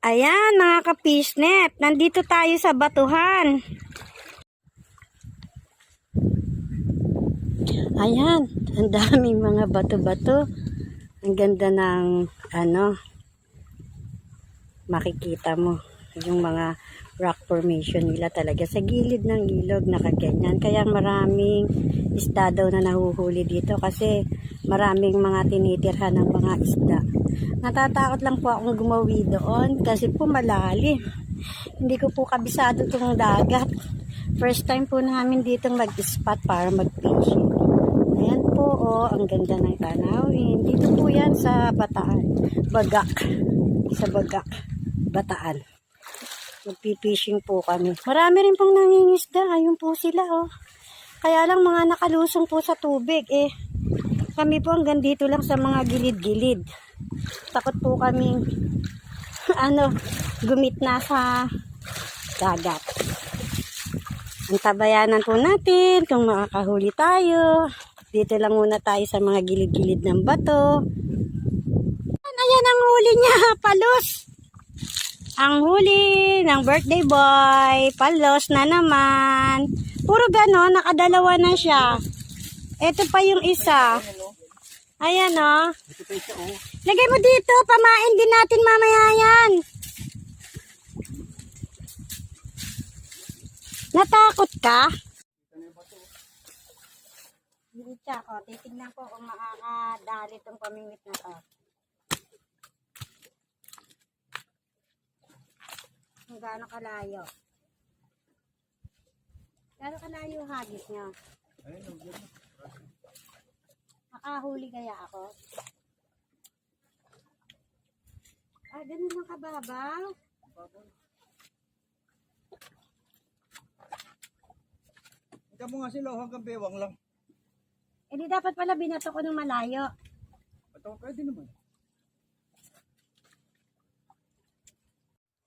Ayan mga ka-fishnet, nandito tayo sa batuhan. Ayan, ang daming mga bato-bato. Ang ganda ng makikita mo. Yung mga rock formation nila talaga sa gilid ng ilog nakaganyan. Kaya maraming isda daw na nahuhuli dito kasi maraming mga tinitirhan ng mga isda. Natatakot lang po akong gumawi doon kasi po malalim. Hindi ko po kabisado itong dagat. First time po namin dito mag-spot para mag-fishing. Ayan po, ang ganda ng tanawin. Dito po yan sa Bataan. Sa Bagak. Bataan. Magpipishing po kami. Marami rin pong nangingisda. Ayun po sila, Kaya lang mga nakalusong po sa tubig, Kami po hanggang dito lang sa mga gilid-gilid. Takot po kaming gumitna sa dagat. Antabayanan po natin kung makakahuli tayo. Dito lang muna tayo sa mga gilid-gilid ng bato. Ayan ang huli niya, palos. Ang huli ng birthday boy, palos na naman. Puro gano'n, nakadalawa na siya. Ito pa yung isa. Ayan Lagay mo dito, pamain din natin mamaya yan. Natakot ka? Diretsa ko, titignan ko kung makakadali itong pamingit na to. Kung gaano kalayo. Gaano kalayo hagis niya? Makahuli kaya ako? Ganun lang kababaw. Ika mo nga sila hanggang bewang lang. Di dapat pala binato ko ng malayo. Ito pwede naman.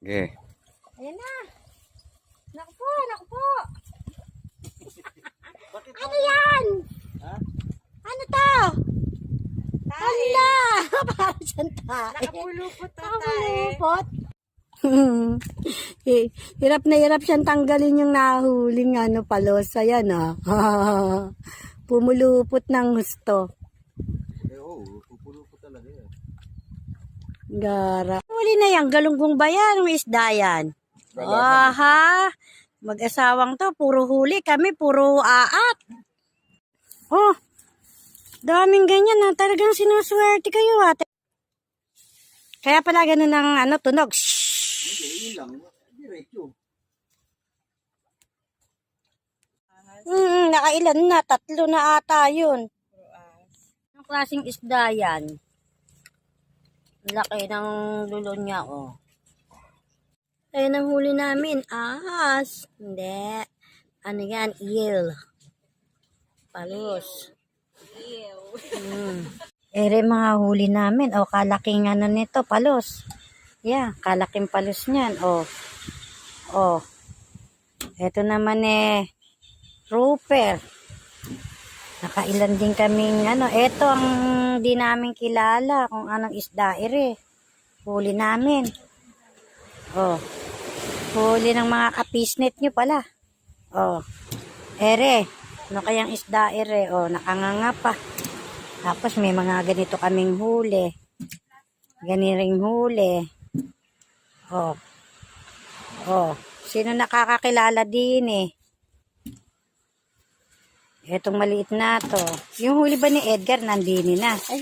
Okay. Ayan na. Naku po. Ano yan? Ha? Ano to? Hala! Parang siyang tae. Nakapulupot na tayo. Nakapulupot? Hirap na hirap siyang tanggalin yung nahuling palos. Ayan Pumulupot ng gusto. Pupulupot talaga yan. Gara. Huli na yan, galunggong ba yan? May isda yan. Aha! Mag-asawang to, puro huli. Kami, puro aat. Daming ganyan na. Talagang sinuswerte kayo ate. Kaya pala ganun ng tunog. Hindi, yun lang. Diretso. Nakailan na? 3 na ata yun. Anong klaseng isda yan? Laki ng lulo niya, Ayun ang huli namin. Ahas. Hindi. Ano yan? Eel. Palos. Ere mga huli namin. Kalaking nito. Palos. Yeah, kalaking palos niyan. Ito naman Grouper. Nakailan din kaming ito ang di namin kilala kung anong isda huli namin. Huli ng mga kapisnet nyo pala. Ano kayang isda nakanganga pa. Tapos may mga ganito kaming huli. Ganiring huli. Sino nakakakilala din Etong maliit na to. Yung huli ba ni Edgar nandini na? Ayun.